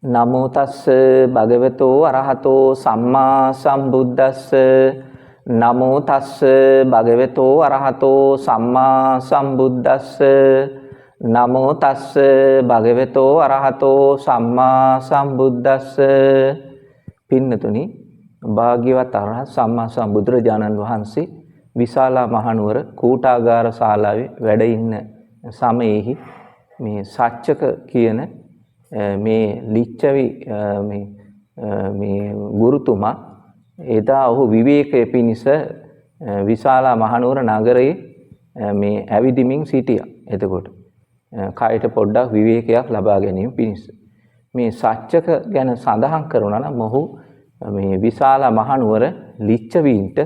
නමෝ තස්ස භගවතෝ අරහතෝ සම්මා සම්බුද්දස්ස නමෝ තස්ස භගවතෝ අරහතෝ සම්මා සම්බුද්දස්ස නමෝ තස්ස භගවතෝ අරහතෝ සම්මා සම්බුද්දස්ස. පින්නතුනි, භාග්‍යවත් අරහත් සම්මා සම්බුදුරජාණන් වහන්සේ විශාලා මහනුවර කූටාගාර ශාලාවේ වැඩ ඉන්න සමයේහි මේ සච්චක කියන මේ ලිච්ඡවි මේ ගුරුතුමා එදා ඔහු විවේකයේ පිණිස විශාලා මහනුවර නගරයේ මේ ඇවිදිමින් සිටියා. එතකොට කයට පොඩ්ඩක් විවේකයක් ලබා ගැනීම පිණිස මේ සච්චක ගැන සඳහන් කරනවා නම් මොහු මේ විශාලා මහනුවර ලිච්ඡවීන්ට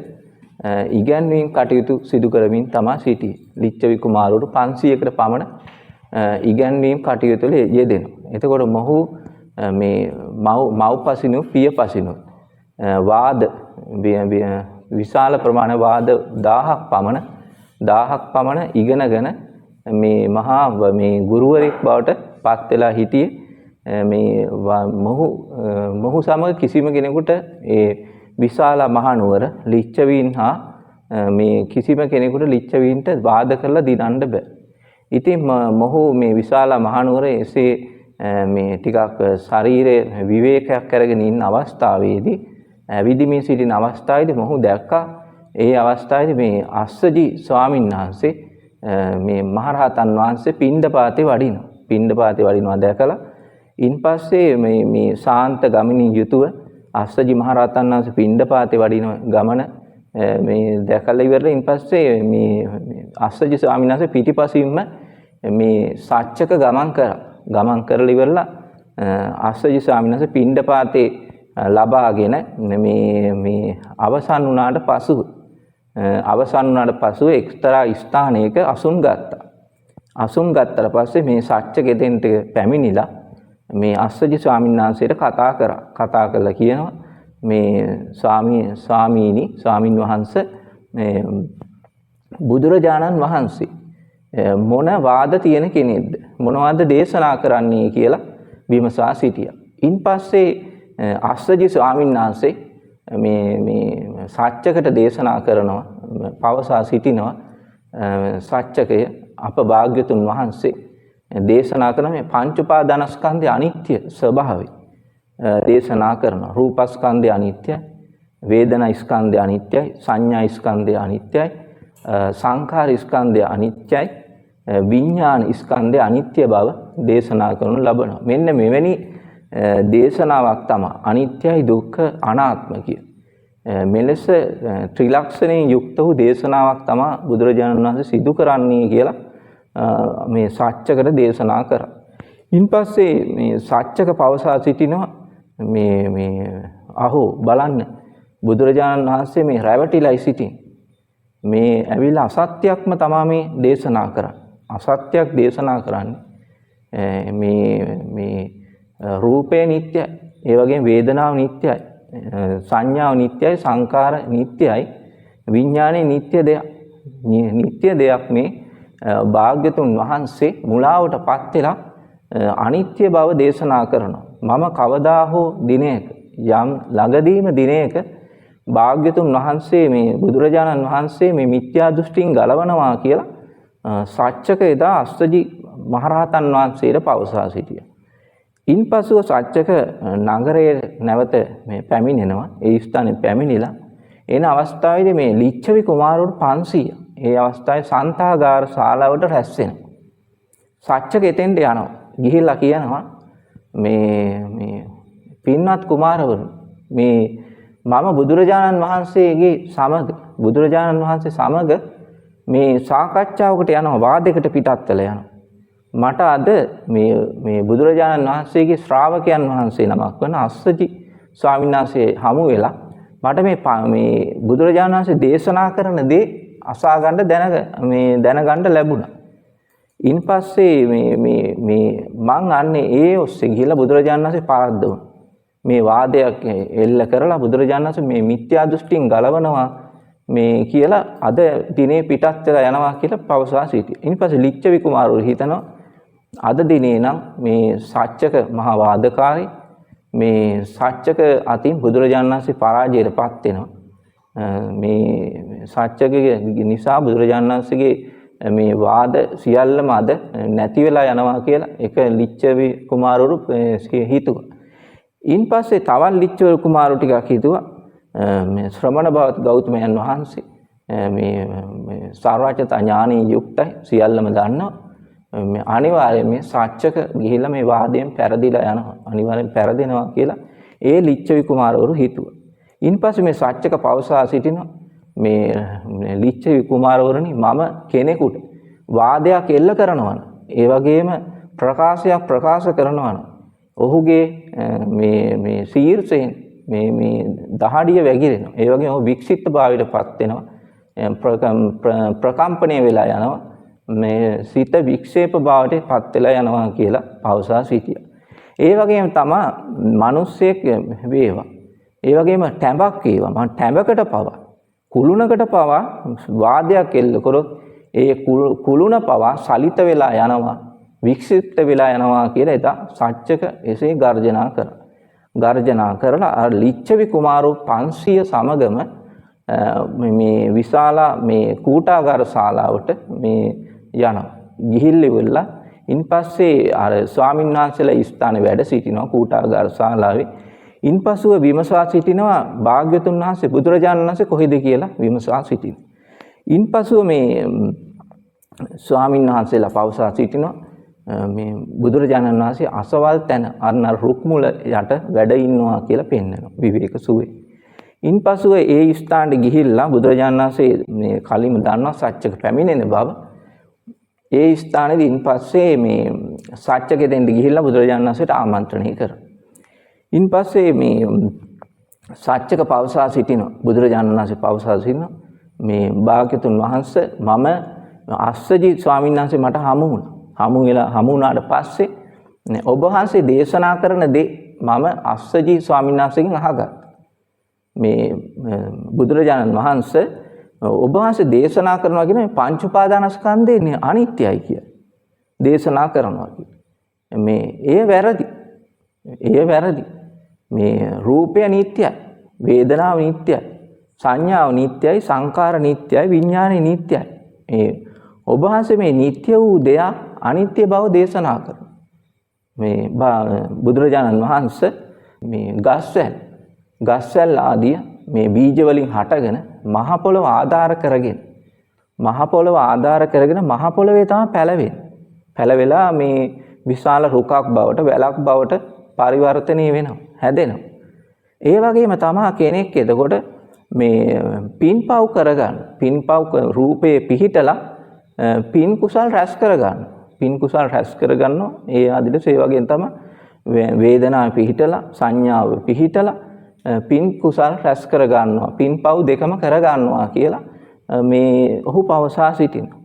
ඉගැන්වීම් කටයුතු සිදු කරමින් තමයි සිටියේ. ලිච්ඡවි කුමාරවරු 500කට පමණ ඉගැන්වීම් කටයුතු වල යෙදෙනවා. එතකොට මොහු මේ මව්පසිනු පියපසිනු වාද විශාල ප්‍රමාණ වාද 1000ක් පමණ ඉගෙනගෙන මේ මහා මේ ගුරුවරයෙක් බවට පත් වෙලා හිටියේ. මේ මොහු සමග කිසිම කෙනෙකුට ඒ විශාලා මහනුවර ලිච්ඡවීන් හා මේ කිසිම කෙනෙකුට ලිච්ඡවීන්ට වාද කරලා දිනන්න බෑ. ඉතින් මොහු මේ විශාලා මහනුවර එසේ මේ ටිකක් ශරීරයේ විවේකයක් කරගෙන ඉන්න අවස්ථාවේදී විදිමින් සිටින අවස්ථාවේදී මොහු දැක්කා ඒ අවස්ථාවේදී මේ අස්සජි ස්වාමීන් වහන්සේ මේ මහරහතන් වහන්සේ පිණ්ඩපාතේ වඩිනවා දැකලා ඉන්පස්සේ මේ ශාන්ත ගමනින් යුතුව අස්සජි මහරහතන් වහන්සේ පිණ්ඩපාතේ වඩින ගමන මේ දැකලා ඉවරලා ඉන්පස්සේ මේ අස්සජි ස්වාමීන් වහන්සේ පිටිපසින්ම මේ සච්චක ගමන් කරලා ඉවරලා අස්සජි ස්වාමීන් වහන්සේ පිණ්ඩපාතේ ලබාගෙන මේ අවසන් වුණාට පසුව එක්තරා ස්ථානයක අසුන් ගත්තා. අසුන් ගත්තට පස්සේ මේ සච්චක දෙන්ට පැමිණිලා මේ අස්සජි ස්වාමීන් වහන්සේට කතා කරලා කියනවා මේ ස්වාමීන් වහන්සේ මේ බුදුරජාණන් වහන්සේ මොන වාද තියෙන කෙනෙක්ද, මොනවද දේශනා කරන්නේ කියලා විමසා සිටියා. ඉන්පස්සේ අස්සජි ස්වාමීන් වහන්සේ මේ සච්චකට දේශනා කරනවා, පවසා සිටිනවා. සච්චකය අප භාග්‍යතුන් වහන්සේ දේශනා කරන මේ පංච උපාදානස්කන්ධයේ අනිත්‍ය ස්වභාවය දේශනා කරනවා. රූපස්කන්ධය අනිත්‍යයි, වේදනා ස්කන්ධය අනිත්‍යයි, සංඥා ස්කන්ධය අනිත්‍යයි, සංඛාර ස්කන්ධය අනිත්‍යයි, විඥාන ස්කන්ධය අනිත්‍ය බව දේශනා කරනු ලබනවා. මෙන්න මෙවැනි දේශනාවක් තමයි අනිත්‍යයි දුක්ඛ අනාත්ම කිය. මෙලෙස ත්‍රිලක්ෂණයෙන් යුක්ත වූ දේශනාවක් තමයි බුදුරජාණන් වහන්සේ සිදු කරන්නේ කියලා මේ සච්චකට දේශනා කරා. ඉන්පස්සේ මේ සච්චක පවසා සිටිනවා මේ අහෝ බලන්න බුදුරජාණන් වහන්සේ මේ රැවටිලායි සිටින්නේ. මේ ඇවිල්ලා අසත්‍යයක්ම තමයි මේ දේශනා කරන්නේ. අසත්‍යයක් දේශනා කරන්නේ. මේ රූපේ නිට්ටයයි, ඒ වගේම වේදනාව නිට්ටයයි, සංඥාව නිට්ටයයි, සංකාර නිට්ටයයි, විඥානේ නිට්ටය දෙයක්. නිට්ටය දෙයක් මේ භාග්‍යතුන් වහන්සේ මුලාවටපත් වෙලා අනිත්‍ය බව දේශනා කරනවා. මම කවදා හෝ දිනයක යම් ළඟදීම දිනයක භාග්‍යතුන් වහන්සේ මේ බුදුරජාණන් වහන්සේ මේ මිත්‍යා දෘෂ්ටින් ගලවනවා කියලා සච්චක එදා අස්සජි මහරහතන් වහන්සේට පවසා සිටියා. ඉන්පසුව සච්චක නගරයේ නැවත මේ පැමිණෙනවා. ඒ ස්ථානේ පැමිණිලා එන අවස්ථාවේදී මේ ලිච්ඡවි කුමාරවරු 500 ඒ අවස්ථාවේ සන්තාගාර ශාලාවට රැස් වෙනවා. සච්චක එතෙන්ට යනවා. ගිහිල්ලා කියනවා මේ පින්වත් කුමාරවරු මේ මම බුදුරජාණන් වහන්සේ සමග මේ සාකච්ඡාවකට යනවා, වාදයකට පිටත් වෙලා යනවා. මට අද මේ බුදුරජාණන් වහන්සේගේ ශ්‍රාවකයන් වහන්සේ නමක් වන අස්සජි ස්වාමීන් වහන්සේ හමු වෙලා මට මේ බුදුරජාණන් වහන්සේ දේශනා කරන දේ අසා ගන්න දැනගන්න ලැබුණා. ඉන්පස්සේ මං අන්නේ ඒ ඔස්සේ ගිහිල්ලා බුදුරජාණන් වහන්සේ පාරද්දවුණා. මේ වාදයක් එල්ල කරලා බුදුරජාණන් වහන්සේ මේ මිත්‍යා දෘෂ්ටින් ගලවනවා මේ කියලා අද දිනේ පිටත් වෙලා යනවා කියලා පවසා සිටියා. ඊපස්සේ ලිච්ඡවි කුමාරවරු හිතනවා අද දිනේ නම් මේ සච්චක මහා වාදකාරී මේ සත්‍යක අතින් බුදුරජාණන් වහන්සේ පරාජයටපත් වෙනවා. මේ සත්‍යකගේ නිසා බුදුරජාණන් වහන්සේගේ මේ වාද සියල්ලම අද නැති වෙලා යනවා කියලා එක ලිච්ඡවි කුමාරවරු හිතුවා. ඉන්පස්සේ තවත් ලිච්ඡවි කුමාරවරු ටිකක් හිතුවා මේ ශ්‍රමණ බවත් ගෞතමයන් වහන්සේ මේ සර්වඥතා ඥානී යුක්තයි සියල්ලම දන්නවා. මේ අනිවාර්යයෙන් මේ සත්‍යක ගිහිල්ලා මේ වාදයෙන් පෙරදිලා යනවා. අනිවාර්යෙන් පෙරදෙනවා කියලා ඒ ලිච්ඡවි කුමාරවරු හිතුවා. ඉන්පස්සේ මේ සත්‍යක පවසා සිටිනවා මේ ලිච්ඡවි කුමාරවරුනි මම කෙනෙකුට වාදයක් එල්ල කරනවා නම් ඒ වගේම ප්‍රකාශයක් ප්‍රකාශ කරනවා නම් ඔහුගේ මේ ශීර්ෂයෙන් මේ දහඩිය වැగిරෙනවා. ඒ වගේම ඔහු වික්ෂිප්ත භාවයටපත් වෙනවා. ප්‍රකම්පණය වෙලා යනවා. මේ සිත වික්ෂේප භාවයටපත් වෙලා යනවා කියලා පවසා සිටියා. ඒ වගේම තමයි මිනිස්සෙක් වේවා. ඒ වගේම ටැඹක් වේවා. මම ටැඹකට පවා කුළුණකට පවා වාදයක් එල්ල කරොත් ඒ කුළුණ පවා සලිත වෙලා යනවා. වික්ෂිප්ත වෙලා යනවා කියලා එදා සත්‍යක එසේ ගර්ජනා කරා. ගර්ජනා කරලා අර ලිච්ඡවි කුමාරෝ 500 සමගම මේ විශාල මේ කූටාගාර ශාලාවට මේ යනවා. ගිහිල්ලා ඉන්පස්සේ අර ස්වාමීන් වහන්සේලා ස්ථානේ වැඩ සිටිනවා කූටාගාර ශාලාවේ. ඉන්පසුව විමසා සිටිනවා භාග්‍යතුන් වහන්සේ බුදුරජාණන් වහන්සේ කොහෙද කියලා විමසා සිටිනවා. ඉන්පසුව මේ ස්වාමීන් වහන්සේලා පවසා සිටිනවා මේ බුදුරජාණන් වහන්සේ අසවල් තැන අර රුක් මුල යට වැඩ ඉන්නවා කියලා පෙන්වනවා විවේක සුවේ. ඉන්පසුව ඒ ස්ථානට ගිහිල්ලා බුදුරජාණන් වහන්සේ මේ කලින්ම දන්නවා සත්‍යක පැමිණෙන බව. ඒ ස්ථානයේදී ඉන්පස්සේ මේ සත්‍යකෙ දෙන්න ගිහිල්ලා බුදුරජාණන් වහන්සේට ආමන්ත්‍රණය කරා. ඉන්පස්සේ මේ සත්‍යක පවසා සිටිනවා බුදුරජාණන් වහන්සේ පවසා සිටිනවා මේ භාග්‍යතුන් වහන්සේ මම අස්සජි ස්වාමීන් වහන්සේ මට හමු වුණාට පස්සේ ඔබ වහන්සේ දේශනා කරන දේ මම අස්සජි ස්වාමීන් වහන්සේගෙන් අහගත්තා. මේ බුදුරජාණන් වහන්සේ ඔබ වහන්සේ දේශනා කරනවා කියන මේ පංච උපාදානස්කන්ධේ අනිත්‍යයි කියලා දේශනා කරනවා කියලා. මේ ඒ වැරදි. මේ රූපය නිට්ටයයි, වේදනාව නිට්ටයයි, සංඥාව නිට්ටයයි, සංකාර නිට්ටයයි, විඥානය නිට්ටයයි. මේ ඔබ වහන්සේ මේ නිට්ටය වූ දෙයක් අනිත්‍ය බව දේශනා කරනවා. මේ බුදුරජාණන් වහන්සේ මේ ගස්වැල් ආදී මේ බීජ වලින් හටගෙන මහ පොළව ආධාර කරගෙන මහ පොළවේ තමයි පැලවෙන්නේ. පැලවෙලා මේ විශාල රුකක් බවට වැලක් බවට පරිවර්තනය වෙනවා, හැදෙනවා. ඒ වගේම තමයි කෙනෙක් එතකොට මේ පින්පව් කරගන්න. රූපේ පිහිටලා පින් කුසල් රැස් කරගන්නවා. ඒ ආදිට ඒ වගේම තමයි වේදනාව පිහිටලා, සංඥාව පිහිටලා පින් කුසල් රැස් කරගන්නවා. පින්පව් දෙකම කරගන්නවා කියලා මේ ඔහු පවසා සිටිනවා.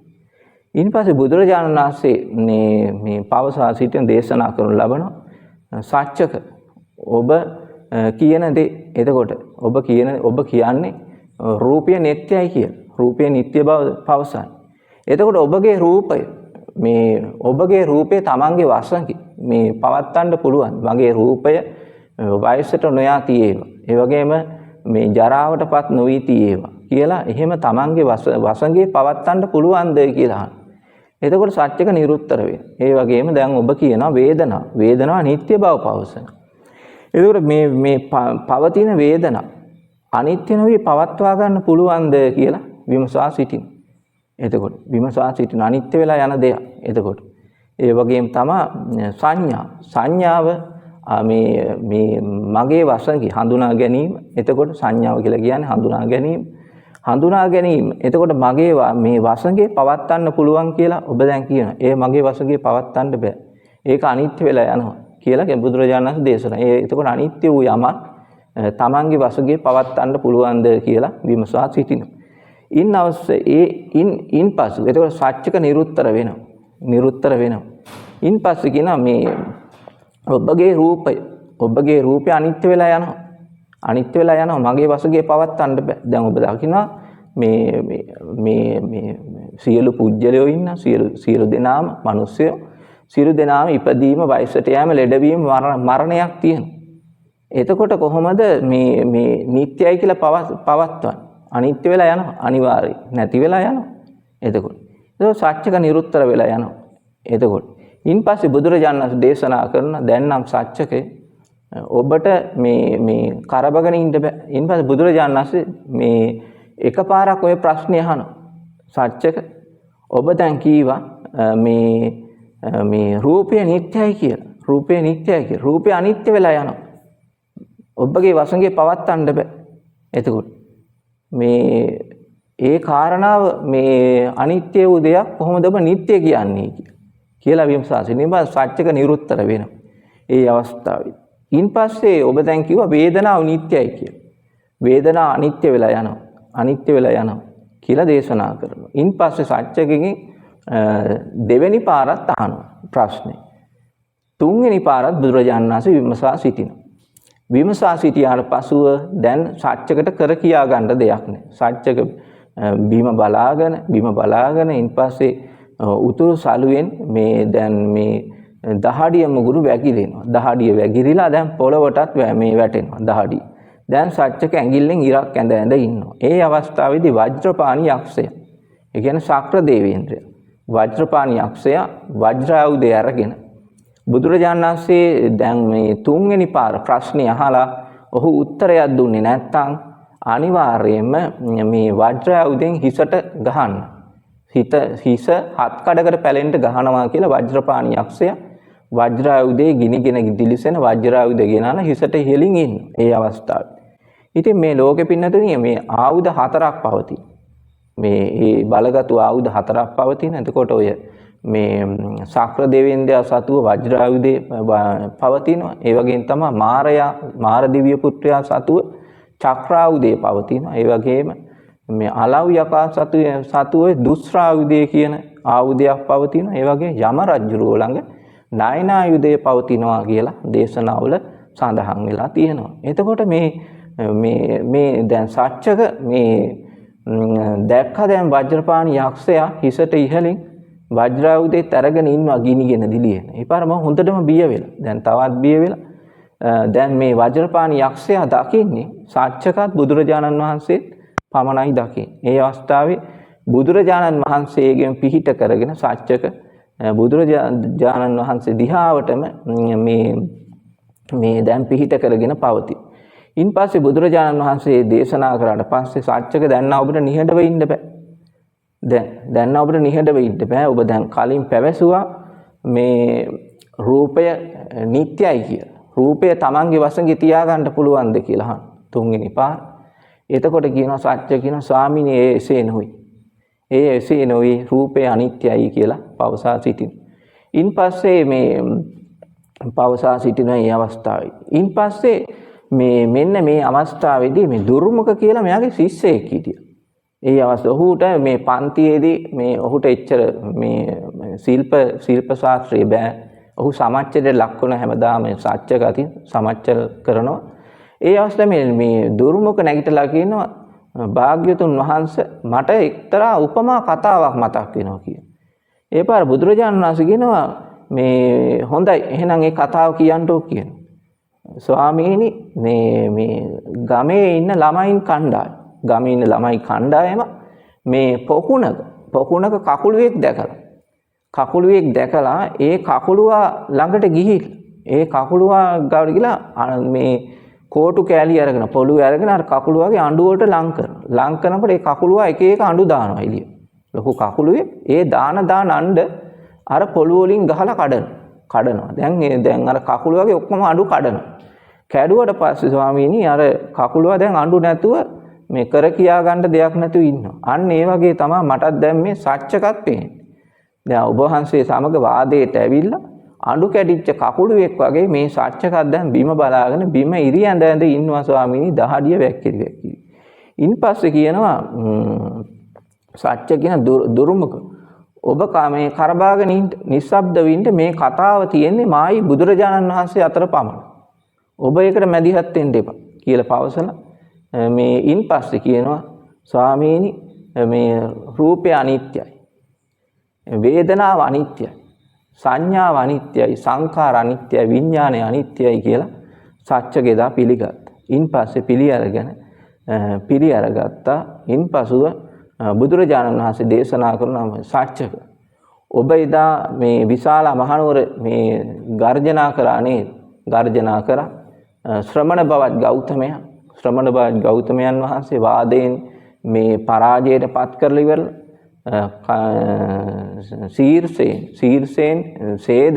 ඉන්පස්සේ බුදුරජාණන් වහන්සේ මේ පවසා සිටින දේශනා කරනු ලබනවා. සත්‍යක ඔබ කියන දේ එතකොට ඔබ කියන්නේ රූපය නිට්ටයයි කියලා. රූපය නිට්ටය බව පවසයි. එතකොට ඔබගේ රූපය තමන්ගේ වශයෙන් මේ පවත්වන්න පුළුවන්. මගේ රූපය වයසට නොයා තියේවා. ඒ වගේම මේ ජරාවටපත් නොවී තියේවා කියලා එහෙම තමන්ගේ වශයෙන් පවත්වන්න පුළුවන්ද කියලා. එතකොට සත්‍යක නිරුත්තර වෙනවා. ඒ වගේම දැන් ඔබ කියනවා වේදනාව නිට්ටය බව පවසන. එතකොට මේ පවතින වේදනාව අනිත්‍ය නොවි පවත්වා ගන්න පුළුවන්ද කියලා විමසා සිටින. එතකොට විමසා සිටින අනිත්‍ය වෙලා යන දෙයක්. එතකොට ඒ වගේම තමයි සංඥාව මේ මගේ වශයෙන් හඳුනා ගැනීම. එතකොට සංඥාව කියලා කියන්නේ හඳුනා ගැනීම. එතකොට මගේ මේ වශයෙන් පවත්වන්න පුළුවන් කියලා ඔබ දැන් කියනවා. ඒ මගේ වශයෙන් පවත්වන්න බෑ. ඒක අනිත්‍ය වෙලා යනවා කියලා බුදුරජාණන් වහන්සේ දේශනා. එතකොට අනිත්‍ය වූ යමක් තමන්ගේ වශයෙන් පවත්වන්න පුළුවන්ද කියලා විමසා සිටිනවා. ඉන්පසු එතකොට සත්‍යක නිරුත්තර වෙනවා. ඉන්පස්සේ කියනවා මේ ඔබගේ රූපය අනිත්‍ය වෙලා යනවා. මගේ වශයෙන් පවත්වන්න බෑ. දැන් ඔබ දකිනවා මේ සියලු පුජ්‍යලයෝ ඉන්න සියලු දෙනාම මිනිස්සුયો සියලු දෙනාම ඉපදීම, වයසට යෑම, ලෙඩවීම, මරණයක් තියෙනවා. එතකොට කොහොමද මේ නිට්ටයයි කියලා පවත්වන්නේ? අනිත්‍ය වෙලා යනවා අනිවාර්යයෙන්. නැති වෙලා යනවා. එතකොට සත්‍යක නිරුත්තර වෙලා යනවා. එතකොට ඉන්පස්සේ බුදුරජාණන් වහන්සේ දේශනා කරන දැන් නම් සත්‍යකේ ඔබට මේ කරබගෙන ඉන්න බෑ. ඉන්පස්සේ බුදුරජාණන් වහන්සේ මේ එකපාරක් ඔය ප්‍රශ්නේ අහනවා. සත්‍යක ඔබ දැන් කීවා මේ රූපය නිට්ටයයි කියලා. රූපය නිට්ටයයි කියලා. රූපය අනිත්‍ය වෙලා යනවා. ඔබගේ වසඟේ පවත්තන්න බෑ. එතකොට ඒ කාරණාව මේ අනිත්‍ය වූ දෙයක් කොහොමද ඔබ නිට්ටය කියන්නේ කියලා විමසාසින් ඉබා සත්‍යක නිරුත්තර වෙනවා. ඒ අවස්ථාවේ. ඉන්පස්සේ ඔබ දැන් කිව්වා වේදනාව නිට්ටයයි කියලා. වේදනාව අනිත්‍ය වෙලා යනවා. අනිත්‍ය වෙලා යනවා කියලා දේශනා කරනවා. ඉන්පස්සේ සත්‍යකගෙන් දෙවෙනි පාරත් අහනවා ප්‍රශ්නේ. තුන්වෙනි පාරත් බුදුරජාණන් වහන්සේ විමසා සිටිනවා. විමසා සිටියාට පසුව දැන් සත්‍යකට කර කියා ගන්න දෙයක් නැහැ. සත්‍යක බිම බලාගෙන ඉන්පස්සේ උතුරු සළුවෙන් දැන් මේ දහඩිය මුගුරු වැగిරෙනවා. දහඩිය වැగిරිලා දැන් පොළවටත් මේ වැටෙනවා දහඩිය. දැන් සත්‍යක ඇඟිල්ලෙන් ඉරක් ඇඳ ඉන්නවා. ඒ අවස්ථාවේදී වජ්‍රපාණි යක්ෂය. ඒ කියන්නේ ශක්‍ර දේවේන්ද්‍රය. වජ්‍රපාණි යක්ෂය වජ්‍රායුධය අරගෙන බුදුරජාණන් වහන්සේ දැන් මේ තුන්වෙනි පාර ප්‍රශ්නේ අහලා ඔහු උත්තරයක් දුන්නේ නැත්නම් අනිවාර්යයෙන්ම මේ වජ්‍රායුධයෙන් හිසට ගහන්න. හිස හත් කඩකට පැලෙන්න ගහනවා කියලා වජ්‍රපාණි යක්ෂය වජ්‍රායුධයේ ගිනිගෙන දිලිසෙන වජ්‍රායුධය ගෙනාලා හිසට හෙලින් ඉන්න. ඒ අවස්ථාවේ. ඉතින් මේ ලෝකෙ පින්නතුණිය මේ ආයුධ හතරක් පවතී. මේ බලගතු ආයුධ හතරක් පවතින. එතකොට ඔය මේ ශක්‍ර දෙවියන්දයා සතුව වජ්‍රායුධේ පවතිනවා. ඒ වගේම තමයි මාර දිව්‍ය පුත්‍රයා සතුව චක්‍රායුධේ පවතිනවා. ඒ වගේම මේ අලව් යකා සතුව දුස්රායුධය කියන ආයුධයක් පවතිනවා. ඒ වගේ යම රජුරෝ ළඟ නයනායුධය පවතිනවා කියලා දේශනාවල සඳහන් වෙලා තියෙනවා. එතකොට මේ දැන් සත්‍යක දැක්ක දැන් වජ්‍රපාණි යක්ෂයා හිසට ඉහලින් වජ්‍රායුධෙත් අරගෙන ඉන්නවා ගිනිගෙන දිලියෙන. ඒ පාර මම හොඳටම බිය වෙලා. දැන් තවත් බිය වෙලා. දැන් මේ වජ්‍රපාණි යක්ෂයා දකින්නේ සත්‍යකත් බුදුරජාණන් වහන්සේ පමණයි දකින්නේ. ඒ අවස්ථාවේ බුදුරජාණන් වහන්සේගෙන් පිහිට කරගෙන සත්‍යක බුදුරජාණන් වහන්සේ දිහාවටම මේ දැන් පිහිට කරගෙන පවතී. ඉන්පස්සේ බුදුරජාණන් වහන්සේ දේශනා කරාට පස්සේ සත්‍යක දැන් ඔබට නිහඬව ඉන්න බෑ. දැන් ඔබට නිහඬව ඉන්න බෑ. ඔබ දැන් කලින් පැවසුවා මේ රූපය නිට්ටයයි කියලා. රූපය Tamange වසඟේ තියාගන්න පුළුවන්ද කියලා අහන තුන්වෙනි පාර. එතකොට කියනවා සත්‍ය කියනවා ස්වාමීනි එසේ නොයි. එසේ නොයි රූපය අනිත්‍යයි කියලා පවසා සිටිනවා. ඉන්පස්සේ මේ පවසා සිටින මේ අවස්ථාවේ. ඉන්පස්සේ මෙන්න මේ අවස්ථාවේදී මේ දුර්මුඛ කියලා මෙයාගේ ශිෂ්‍යයෙක් හිටියා. ඒ අවස්ථාව ඔහුට මේ පන්තියේදී මේ ඔහුට එච්චර මේ ශිල්ප ශාස්ත්‍රය බෑ. ඔහු සමච්චරයට ලක් වුණ හැමදාම සත්‍ය ගතිය සමච්චර කරනවා. ඒ අවස්ථාවේ මේ දුර්මුඛ නැගිටලා කියනවා භාග්‍යතුන් වහන්සේ මට එක්තරා උපමා කතාවක් මතක් වෙනවා කියලා. ඒ පාර බුදුරජාණන් වහන්සේ කියනවා මේ හොඳයි එහෙනම් ඒ කතාව කියන්නෝ කියනවා. ස්වාමීනි මේ ගමේ ඉන්න ළමයින් කණ්ඩායම මේ පොකුණක කකුළුවෙක් දැකලා ඒ කකුළුවා ළඟට ගිහිල්ලා ඒ කකුළුවා ගාවට ගිහලා මේ කෝටු කෑලි අරගෙන පොළුවේ අරගෙන අර කකුළුවාගේ අඬු වලට ලං කරනකොට ඒ කකුළුවා එක එක අඬු දානවා එළිය. ලොකු කකුළුවේ ඒ දාන අඬ අර පොළු වලින් ගහලා කඩනවා. දැන් අර කකුළුවාගේ ඔක්කොම අඬු කඩනවා. කැඩුවට පස්සේ ස්වාමීනි අර කකුළුවා දැන් අඬු නැතුව මේ කර කියා ගන්න දෙයක් නැතුව ඉන්නවා. අන්න ඒ වගේ තමයි මටත් දැන් මේ සත්‍යකත් පේන්නේ. දැන් ඔබ වහන්සේ සමග වාදයට ඇවිල්ලා අඬු කැඩිච්ච කකුළුවෙක් වගේ මේ සත්‍යකත් දැන් බිම බලාගෙන බිම ඉරි ඇඳ ඉන්නවා ස්වාමීනි දහඩිය වැක්කිරි. ඉන්පස්සේ කියනවා සත්‍ය කියන දුර්මුඛ ඔබ මේ කරබාගෙන ඉන්න නිස්සබ්ද වෙන්න මේ කතාව තියෙන්නේ මායි බුදුරජාණන් වහන්සේ අතර පමණයි. ඔබ ඒකට මැදිහත් වෙන්න එපා කියලා පවසලා මේ ඉන්පස්සේ කියනවා ස්වාමීනි මේ රූපය අනිත්‍යයි. වේදනාව අනිත්‍යයි. සංඥාව අනිත්‍යයි. සංඛාර අනිත්‍යයි. විඥානය අනිත්‍යයි කියලා සත්‍යකේදා පිළිගත්තා. ඉන්පස්සේ පිළි අරගත්තා. ඉන්පසුව බුදුරජාණන් වහන්සේ දේශනා කරන සත්‍යක ඔබ එදා මේ විශාල මහනුවර මේ ගර්ජනා කරා නේද? ගර්ජනා කරා ශ්‍රමණ බවත් ගෞතමයන් වහන්සේ වාදයෙන් මේ පරාජයට පත් කරලා ඉවරලා ශීර්ෂයෙන් සේද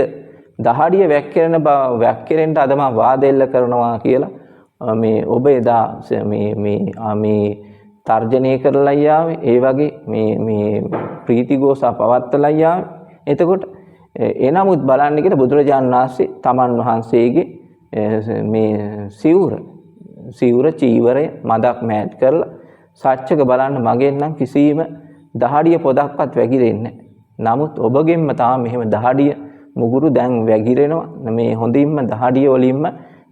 දහඩිය වැක්කිරෙන්න අද මම වාදෙල්ල කරනවා කියලා මේ ඔබ එදා මේ තර්ජනය කරලා යාවේ. ඒ වගේ මේ ප්‍රීතිഘോഷා පවත්තලා යාවේ. එතකොට එනමුත් බලන්න කියලා බුදුරජාණන් වහන්සේ තමන් වහන්සේගේ මේ සිවුර චීවරය මදක් මෑත් කරලා සත්‍යක බලන්න මගෙන් නම් කිසිම දහඩිය පොදක්වත් වැగిරෙන්නේ නැහැ. නමුත් ඔබගෙන්ම තාම මෙහෙම දහඩිය මුගුරු දැන් වැగిරෙනවා. මේ හොඳින්ම දහඩිය වලින්ම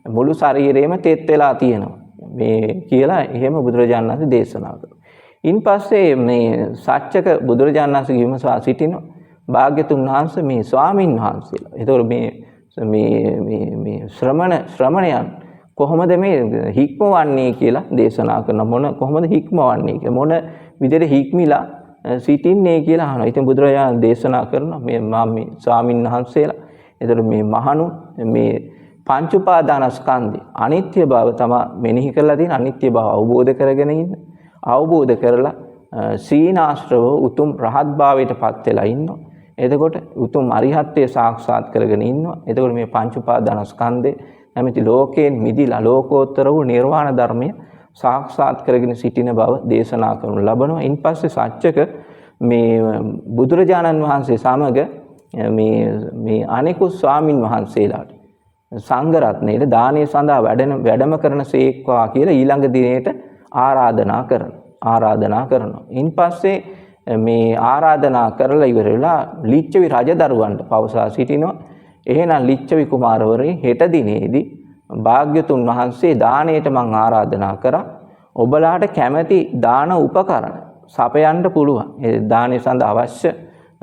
මුළු ශරීරෙම තෙත් වෙලා තියෙනවා. මේ කියලා එහෙම බුදුරජාණන් වහන්සේ දේශනා කළා. ඉන්පස්සේ මේ සත්‍යක බුදුරජාණන් වහන්සේ විමසා සිටිනවා. භාග්‍යතුන් වහන්සේ මේ ස්වාමින් වහන්සේලා. ඒතකොට මේ ශ්‍රමණයන් කොහොමද මේ හික්මවන්නේ කියලා දේශනා කරන කොහොමද හික්මවන්නේ කියලා මොන විදිහට හික්මිලා සිටින්නේ කියලා අහනවා. ඉතින් බුදුරජාණන් දේශනා කරනවා මේ මම මේ ස්වාමින් වහන්සේලා. ඒතකොට මේ මහණු මේ පංච උපාදානස්කන්ධය අනිත්‍ය බව තමයි මෙනෙහි කරලා තියෙන. අනිත්‍ය බව අවබෝධ කරගෙන ඉන්න. අවබෝධ කරලා සීනාශ්‍රව උතුම් රහත් භාවයට පත් වෙලා ඉන්නවා. එතකොට උතුම් අරිහත්ත්වය සාක්ෂාත් කරගෙන ඉන්නවා. එතකොට මේ පංච උපාදානස්කන්ධය නැමැති ලෝකයෙන් මිදිලා ලෝකෝත්තර වූ නිර්වාණ ධර්මය සාක්ෂාත් කරගෙන සිටින බව දේශනා කරනු ලබනවා. ඉන්පස්සේ සත්‍යක මේ බුදුරජාණන් වහන්සේ සමග මේ අනෙකුත් ස්වාමින් වහන්සේලාට සංඝ රත්නයේ දානය සඳහා වැඩම කරන සේක්වා කියලා ඊළඟ දිනේට ආරාධනා කරනවා. ඉන්පස්සේ මේ ආරාධනා කරලා ඉවර වෙලා ලිච්ඡවි රජදරුවන්ට පවසා සිටිනවා. එහෙනම් ලිච්ඡවි කුමාරවරේ හෙට දිනේදී භාග්‍යතුන් වහන්සේ දාණයට මං ආරාධනා කරා. ඔබලාට කැමැති දාන උපකරණ සපයන්න පුළුවන්. ඒ දානය සඳහා අවශ්‍ය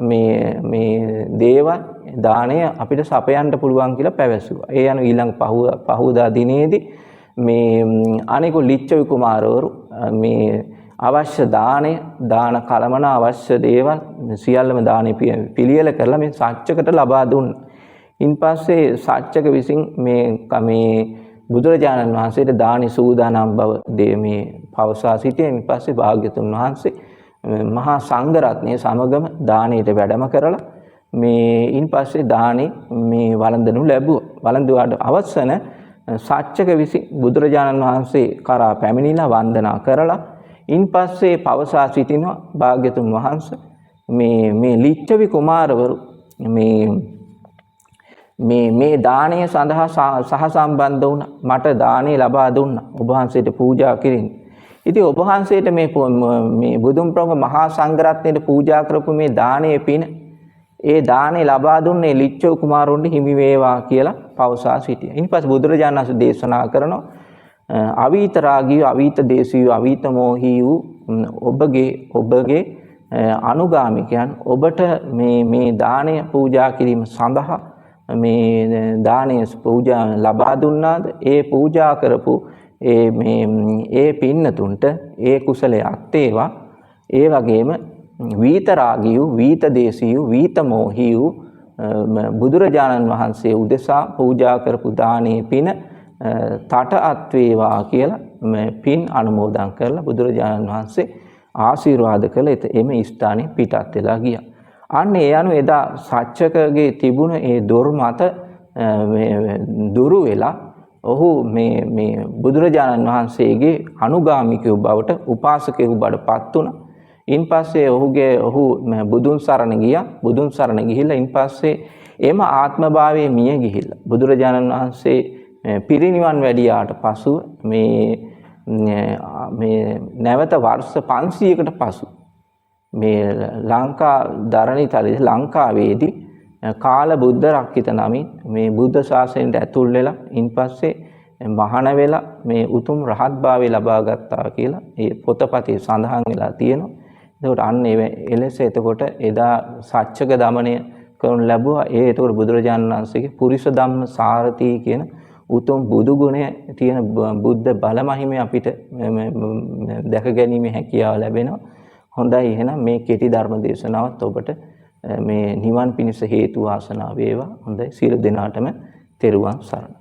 මේ දේවල් දාණය අපිට සපයන්න පුළුවන් කියලා පැවසුවා. ඒ යන ඊළඟ පහුදා දිනේදී මේ අනෙකුත් ලිච්ඡවි කුමාරවරු මේ අවශ්‍ය දාන කලමන අවශ්‍ය දේවල් සියල්ලම දානෙ පිළියෙල කරලා මේ සත්‍යකට ලබා දුන්නා. ඉන්පස්සේ සත්‍යක විසින් මේ බුදුරජාණන් වහන්සේට දානි සූදානම් බව මේ පවසා සිටින. ඉන්පස්සේ භාග්‍යතුන් වහන්සේ මහා සංඝ රත්නයේ සමගම දානෙට වැඩම කරලා මේ ඉන්පස්සේ දානෙ මේ වළඳනු ලැබුවා. වළඳුවාට අවසන සත්‍යක විසින් බුදුරජාණන් වහන්සේ කරා පැමිණිලා වන්දනා කරලා ඉන්පස්සේ පවසා සිටිනවා භාග්‍යතුන් වහන්සේ මේ ලිච්ඡවි කුමාරවරු මේ දානය සඳහා සහසම්බන්ධ වුණා. මට දානය ලබා දුන්නා. ඔබ වහන්සේට පූජා කිරින්න. ඉතින් ඔබ වහන්සේට මේ බුදුන් ප්‍රමුඛ මහා සංඝ රත්නයට පූජා කරපු මේ දානයේ පින ඒ දානය ලබා දුන්නේ ලිච්ඡවි කුමාරවරුන්ට හිමි වේවා කියලා පවසා සිටියා. ඊපස්සේ බුදුරජාණන් වහන්සේ දේශනා කරනවා අවීත රාගී අවීත දේශී අවීත මොහී වූ ඔබගේ අනුගාමිකයන් ඔබට මේ දානය පූජා කිරීම සඳහා මේ දානය පූජා ලබා දුන්නාද? ඒ පූජා කරපු ඒ පින්නතුන්ට ඒ කුසලයක් වේවා. ඒ වගේම වීත රාගී වූ වීත දේශී වූ වීත මොහී වූ බුදුරජාණන් වහන්සේ උදෙසා පූජා කරපු දානයේ පින තට අත් වේවා කියලා පින් අනුමෝදන් කරලා බුදුරජාණන් වහන්සේ ආශිර්වාද කළ එම ස්ථානෙ පිටත් වෙලා ගියා. අන්න ඒ අනුව එදා සත්‍යකගේ තිබුණ ඒ දොර්මත දුරු වෙලා ඔහු මේ බුදුරජාණන් වහන්සේගේ අනුගාමිකයෝ බවට උපාසකයෙකු බවට පත් වුණා. ඉන්පස්සේ ඔහු බුදුන් සරණ ගියා. බුදුන් සරණ ගිහිල්ලා ඉන්පස්සේ එම ආත්මභාවයේ මිය ගිහිල්ලා බුදුරජාණන් වහන්සේ පිරිනිවන් වැඩියාට පසුව මේ නැවත වර්ෂ 500කට පසු මේ ලංකා ධරණිතලයේ ලංකාවේදී කාල බුද්ධ රක්කිත නමින් මේ බුද්ධ ශාසනයට ඇතුල් වෙලා ඉන්පස්සේ මහාන වෙලා මේ උතුම් රහත් භාවය ලබා ගත්තා කියලා ඒ පොතපතේ සඳහන් වෙලා තියෙනවා. එතකොට අන්න එලෙස එතකොට එදා සත්‍යක දමනය කරනු ලැබුවා. එතකොට බුදුරජාණන් වහන්සේගේ පුරිස ධම්ම සාරථී කියන උතුම් බුදු ගුණය තියෙන බුද්ධ බල මහිමය අපිට දැක ගැනීමේ හැකියාව ලැබෙනවා. හොඳයි එහෙනම් මේ කෙටි ධර්ම දේශනාවත් ඔබට මේ නිවන් පිණිස හේතු වාසනා වේවා. හොඳයි සියලු දෙනාටම තෙරුවන් සරණයි.